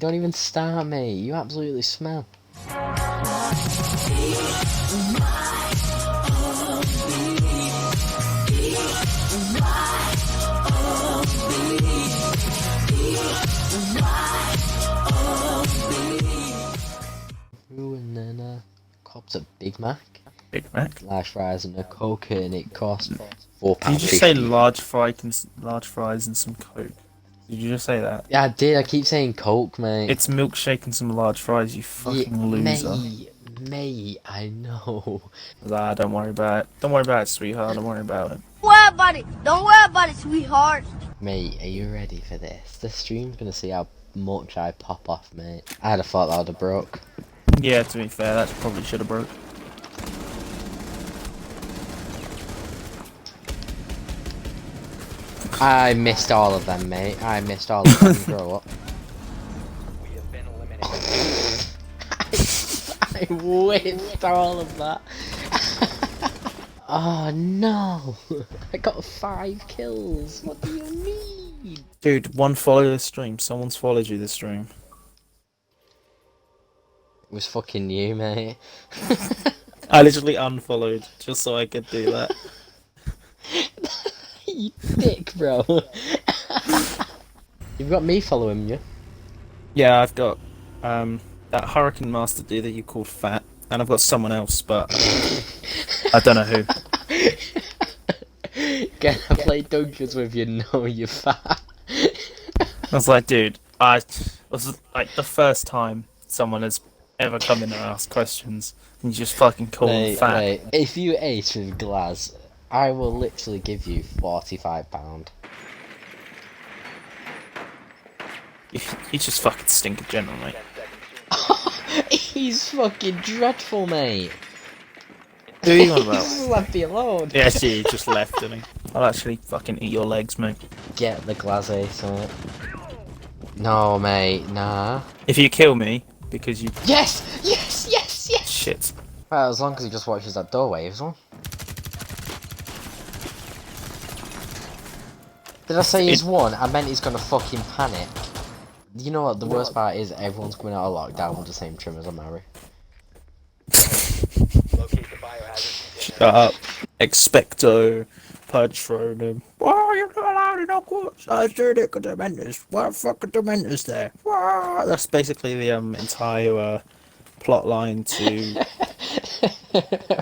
don't even start, mate. You absolutely smell. Ooh, and then cops a Big Mac. Big Mac. Large fries and a Coke, and it costs £4.50. Did you just say large fries and some Coke? Did you just say that? Yeah, I did. I keep saying Coke, mate. It's milkshake and some large fries, you fucking loser. Mate, I know. Ah, don't worry about it. Don't worry about it, sweetheart. Don't worry about it. Don't worry about it. Don't worry about it, sweetheart. Mate, are you ready for this? The stream's gonna see how much I pop off, mate. I'd have thought that would have broke. Yeah, to be fair, that probably should have broke. I missed all of them, mate. I missed all of them. Grow up. We have been eliminated. I whiffed all of that. Oh no! I got 5 kills. What do you mean? Dude, one follow this stream. Someone's followed you this stream. It was fucking you, mate. I literally unfollowed just so I could do that. You dick, bro. You've got me following you. Yeah, I've got that Hurricane Master dude that you called fat, and I've got someone else, but I don't know who. Can I play Dungeons with you? No, you're fat. I was like, dude, I was like the first time someone has ever come in and asked questions, and you just fucking call them fat. Mate, if you ace with Glaz, I will literally give you £45. You just fucking stink in general, mate. He's fucking dreadful, mate. Who are you on about? Just left me alone. Yeah, see, he just left, didn't he? I'll actually fucking eat your legs, mate. Get the Glaz ace on it. No, mate, nah. If you kill me, because you... Yes! Yes! Yes! Yes! Shit. Well, as long as he just watches that doorway, is one. Did I say he's won? I meant he's gonna fucking panic. You know what, the worst part is everyone's coming out of lockdown with the same trim as a Mary. Locate the biohazard. Shut up. Expecto Patronum. Why are you not allowed in Hogwarts? I said it could Dementors. What the fuck are Dementors there? Wah! That's basically the entire plot line to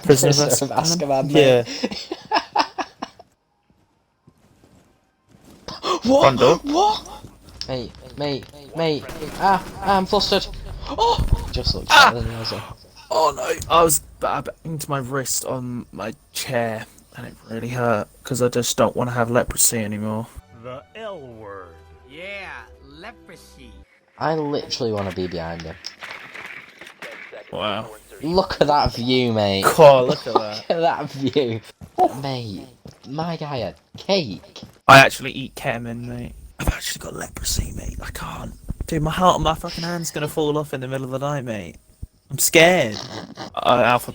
Prisoner of Azkaban. Yeah. What? Front door. What? Mate. I'm flustered. Oh! Just looked Ah! better than the other. Oh no, I was into my wrist on my chair, and it really hurt, because I just don't want to have leprosy anymore. The L word. Yeah, leprosy. I literally want to be behind him. Wow. Look at that view, mate. God, look at that. Look at that view. Mate, my guy had cake. I actually eat ketamine, mate. I've actually got leprosy, mate. I can't. Dude, my heart on my fucking hand's gonna fall off in the middle of the night, mate. I'm scared. Alpha.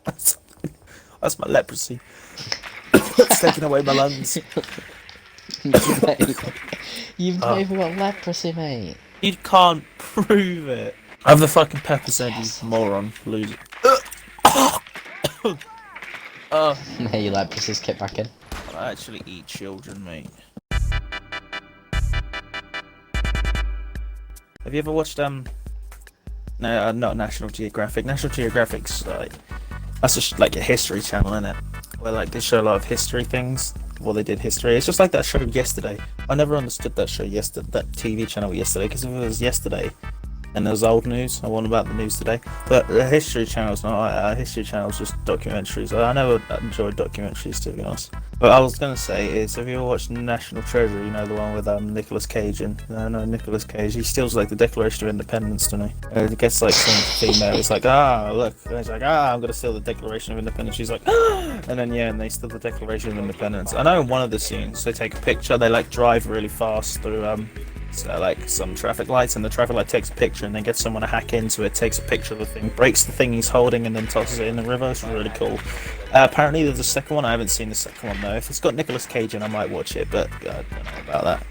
That's my leprosy. It's taking away my lungs. Mate, you've not even got leprosy, mate. You can't prove it. I have the fucking pepper said, you moron. Loser. Mate, your leprosy's kicked back in. I actually eat children, mate. Have you ever watched no, not National Geographic. National Geographic's like that's just like a history channel, isn't it? Where like they show a lot of history things. Well, they did history. It's just like that show yesterday. I never understood that show yesterday, that TV channel yesterday, because if it was yesterday and there was old news, I want about the news today. But the History Channel's not like that. History Channel's just documentaries. I never enjoyed documentaries, to be honest. But I was going to say is, have you ever watched National Treasure? You know, the one with Nicolas Cage and... No, Nicolas Cage. He steals, like, the Declaration of Independence, doesn't he? He gets, like, some female. It's like, look. And he's like, I'm going to steal the Declaration of Independence. She's like, and then, yeah, and they steal the Declaration of Independence. I know in one of the scenes, they take a picture. They, like, drive really fast through, so, like, some traffic lights, and the traffic light takes a picture, and then gets someone to hack into it, takes a picture of the thing, breaks the thing he's holding, and then tosses it in the river. It's really cool. Apparently there's a second one. I haven't seen the second one, though. If it's got Nicolas Cage in, I might watch it, but I don't know about that.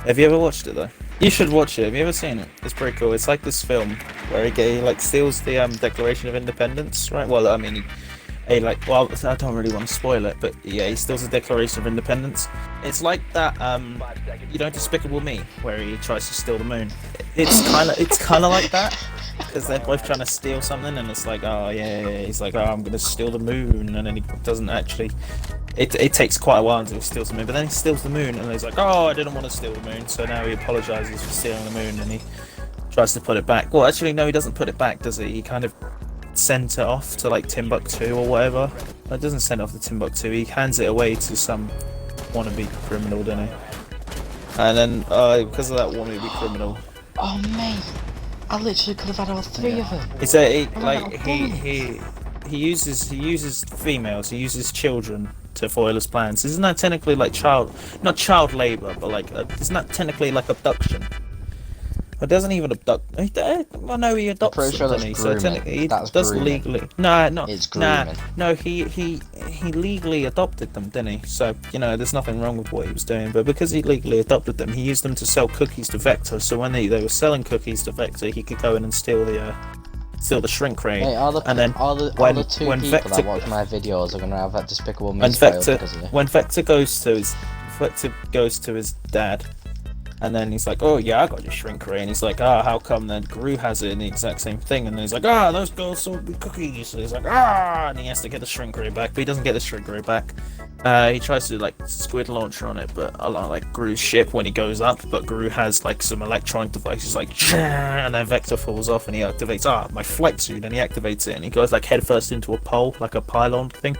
Have you ever watched it though? You should watch it. Have you ever seen it? It's pretty cool. It's like this film where he like steals the Declaration of Independence, right? Well, I mean, well, I don't really want to spoil it, but yeah, he steals the Declaration of Independence. It's like that, Despicable Me, where he tries to steal the moon. It's kind of like that, because they're both trying to steal something, and it's like, oh yeah, he's like, oh, I'm gonna steal the moon, and then he doesn't actually. It takes quite a while until he steals the moon, but then he steals the moon, and he's like, oh, I didn't want to steal the moon, so now he apologizes for stealing the moon, and he tries to put it back. Well, actually, no, he doesn't put it back, does he? He kind of sent it off to like Timbuktu or whatever. It doesn't send it off to Timbuktu. He hands it away to some wannabe criminal, doesn't he? And then because of that wannabe criminal. Oh mate, I literally could have had all three of them. It's he uses females. He uses children to foil his plans. Isn't that technically like not child labor, but like isn't that technically like abduction? It doesn't even abduct. Well, no, he adopts them, sure doesn't he? So technically, he that's does grooming. legally. No, It's grooming. no. He legally adopted them, didn't he? So there's nothing wrong with what he was doing. But because he legally adopted them, he used them to sell cookies to Vector. So when they were selling cookies to Vector, he could go in and steal the shrink ray. Hey, all the two people Vector, that watch my videos are gonna have that Despicable Me when spoiled Vector because of it. when Vector goes to his dad. And then he's like, oh yeah, I got your shrink ray. And he's like, how come then Gru has it in the exact same thing? And then he's like, those girls sold me cookies. So he's like, and he has to get the shrink ray back, but he doesn't get the shrink ray back. He tries to like squid launcher on it, but a lot like Gru's ship when he goes up, but Gru has like some electronic devices like, and then Vector falls off and he activates my flight suit, and he activates it and he goes like headfirst into a pole, like a pylon thing.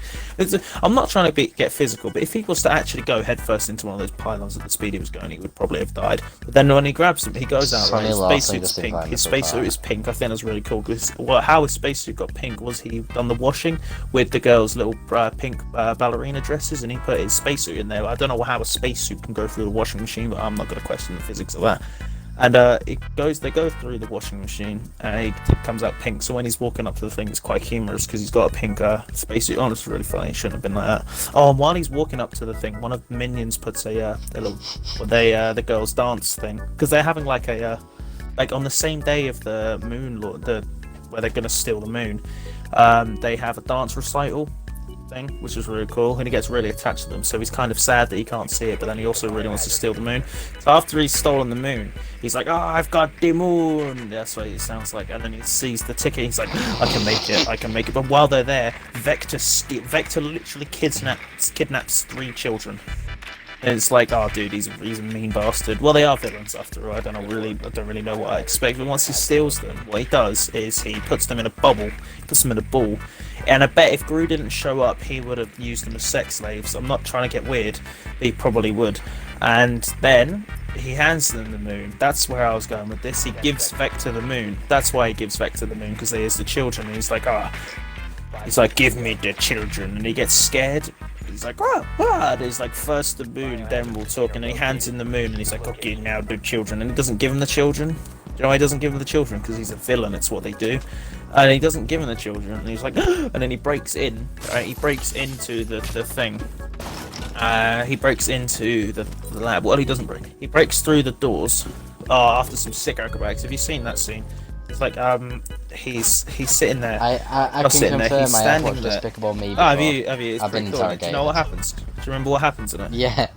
I'm not trying to get physical, but if he was to actually go headfirst into one of those pylons at the speed he was going, he would probably have died. But then when he grabs him, he goes out. Right? His spacesuit's pink. His spacesuit is pink. I think that's really cool because how his spacesuit got pink was he done the washing with the girls' little pink ballerina dresses, and he put his spacesuit in there. I don't know how a spacesuit can go through the washing machine, but I'm not going to question the physics of that. And they go through the washing machine, and he comes out pink. So when he's walking up to the thing, it's quite humorous because he's got a pink spacesuit on. It's really funny. It shouldn't have been like that. Oh, and while he's walking up to the thing, one of the minions puts the girls' dance thing, because they're having like on the same day of the moon where they're gonna steal the moon. They have a dance recital thing, which is really cool, and he gets really attached to them, so he's kind of sad that he can't see it, but then he also really wants to steal the moon. So after he's stolen the moon, he's like, I've got the moon, that's what it sounds like, and then he sees the ticket, he's like, I can make it, but while they're there, Vector literally kidnaps 3 children. And it's like, dude, he's a mean bastard. Well, they are villains after all. I don't really know what I expect. But once he steals them, what he does is he puts them in a bubble, puts them in a ball. And I bet if Gru didn't show up, he would have used them as sex slaves. I'm not trying to get weird, but he probably would. And then he hands them the moon. That's where I was going with this. He gives Vector the moon. That's why he gives Vector the moon, because there's the children. And he's like, give me the children. And he gets scared. He's like, and he's like, first the moon, then we'll talk. And he hands him the moon, and he's like, okay, now the children. And he doesn't give him the children. Do you know why he doesn't give him the children? Because he's a villain, it's what they do. And he doesn't give him the children, and he's like, and then he breaks in. Right? He breaks into the thing. He breaks into the lab. Well, he doesn't break. He breaks through the doors. After some sick acrobatics. Have you seen that scene? It's like he's sitting there. I can confirm I have watched Despicable Me before. Have you? It's I've been pretty cool. Do interrogated. you know what happens? Do you remember what happens in it? Yeah.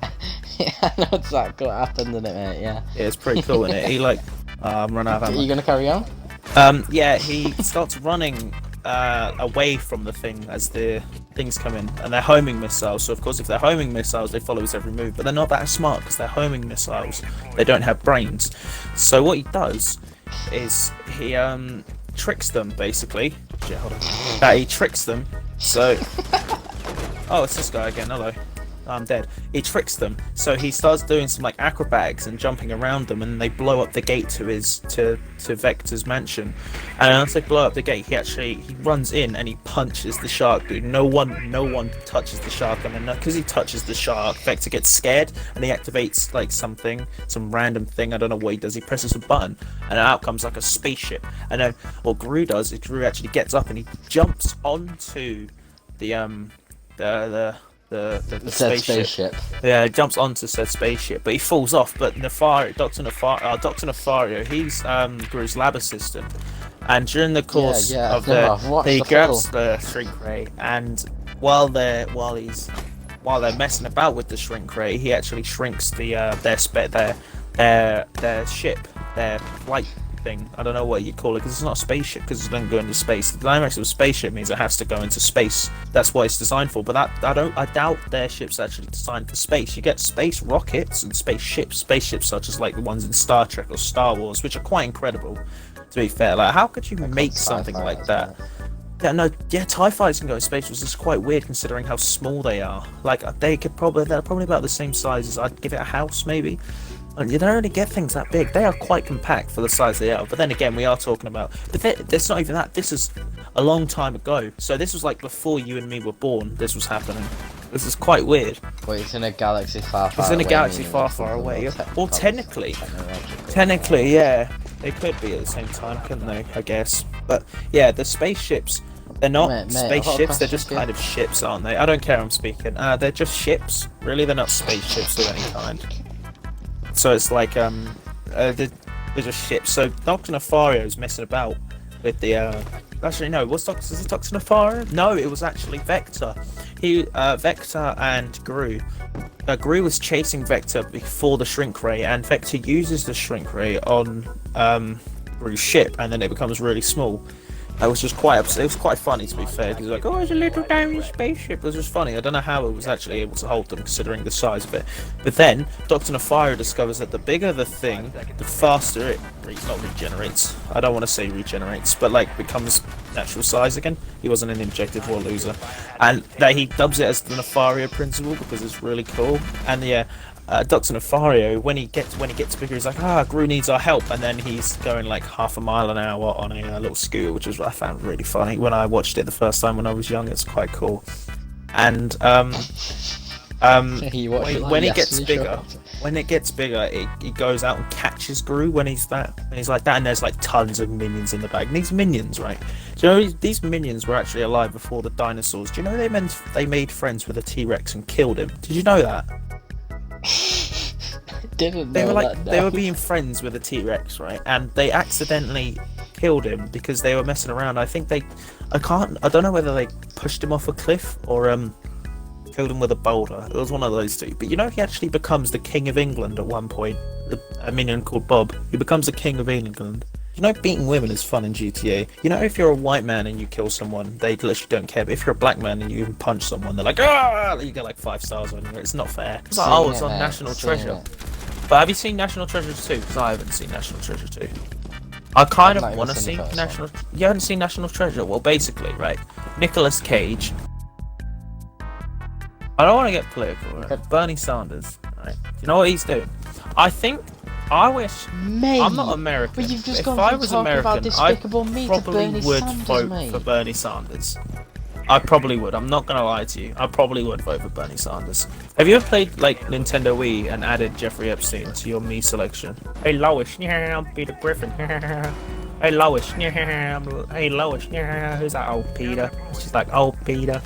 Yeah, I know exactly what happened in it, mate, yeah. Yeah, it's pretty cool in it. He I'm running out of ammo. Are you gonna carry on? Yeah, he starts running away from the thing as the things come in, and they're homing missiles. So of course, if they're homing missiles, they follow his every move. But they're not that smart because they're homing missiles. They don't have brains. So what he does is he tricks them basically. Shit, hold on. He tricks them. So, it's this guy again. Hello. I'm dead. He tricks them, so he starts doing some like acrobatics and jumping around them, and they blow up the gate to Vector's mansion. And once they blow up the gate, he runs in and he punches the shark, dude. No one touches the shark, and then because he touches the shark, Vector gets scared and he activates like some random thing. I don't know what he does. He presses a button, and out comes like a spaceship. And then what Gru does is Gru actually gets up and he jumps onto the the Said spaceship. spaceship. Yeah, he jumps onto said spaceship, but he falls off. But Dr. Nefario, he's Gru's lab assistant, and during the course yeah, of I've watched he the grabs film. the shrink ray, and while they're messing about with the shrink ray, he actually shrinks their ship, their flight thing. I don't know what you call it because it's not a spaceship because it doesn't go into space. The dynamics of a spaceship means it has to go into space. That's what it's designed for. But I doubt their ship's actually designed for space. You get space rockets and spaceships such as like the ones in Star Trek or Star Wars, which are quite incredible. To be fair, like how could you make something like that? Yeah, no, yeah, TIE fighters can go in space, which is quite weird considering how small they are. Like they're probably about the same size as I'd give it a house, maybe. And you don't really get things that big. They are quite compact for the size they are. But then again, we are talking about. But there's not even that. This is a long time ago. So this was like before you and me were born. This was happening. This is quite weird. Well, it's in a galaxy far, far It's in a away, galaxy meaning far, it's far something away. more Well, technically, yeah, they could be at the same time, couldn't they? I guess. But yeah, the spaceships. They're not Mate, I've got a spaceships. They're question just for you. kind of ships, aren't they? I don't care. I'm speaking. They're just ships. Really, they're not spaceships of any kind. So it's like they're just ships. So Dr. Nefario is messing about with the actually no, was it Dr. Nefario? No, it was actually Vector. Vector and Gru. Gru was chasing Vector before the shrink ray, and Vector uses the shrink ray on Gru's ship, and then it becomes really small. It was just quite upset. It was quite funny, to be fair, because like, oh, it's a little tiny spaceship. It was just funny. I don't know how it was actually able to hold them, considering the size of it. But then Dr. Nefario discovers that the bigger the thing, the faster it not regenerates. I don't want to say regenerates, but like becomes natural size again. He wasn't an injected war loser, and that he dubs it as the Nefario principle because it's really cool. And yeah. Dr. Nefario, when he gets bigger, he's like, Gru needs our help, and then he's going like half a mile an hour on a little scooter, which is what I found really funny when I watched it the first time when I was young. It's quite cool. And when it gets bigger, he goes out and catches Gru when he's like that, and there's like tons of minions in the bag. And these minions, right? Do you know these minions were actually alive before the dinosaurs? Do you know they made friends with a T-Rex and killed him? Did you know that? Didn't They know were that, no. they were being friends with a T-Rex, right? And they accidentally killed him because they were messing around. I don't know whether they pushed him off a cliff or killed him with a boulder. It was one of those two. But you know, he actually becomes the King of England at one point. A minion called Bob. He becomes the King of England. You know, beating women is fun in GTA. You know, if you're a white man and you kill someone, they literally don't care. But if you're a black man and you even punch someone, they're like, ah! You get like 5 stars on you. It's not fair. It's like, oh, it's on National Treasure. But have you seen National Treasure 2? Because I haven't seen National Treasure 2. I kind of want to see National... You haven't seen National Treasure? Well, basically, right, Nicolas Cage... I don't want to get political, right? Bernie Sanders, right? Do you know what he's doing? I wish... Mate, I'm not American. but you've just if gone I from was talking American, about I Despicable Me to probably Bernie would Sanders, vote mate. for Bernie Sanders. I probably would. I'm not gonna lie to you. I probably would vote for Bernie Sanders. Have you ever played like Nintendo Wii and added Jeffrey Epstein to your me selection? Hey Lois, yeah, I'm Peter Griffin. Hey Lois, yeah, hey Lois, yeah, who's that old Peter? She's like, old Peter.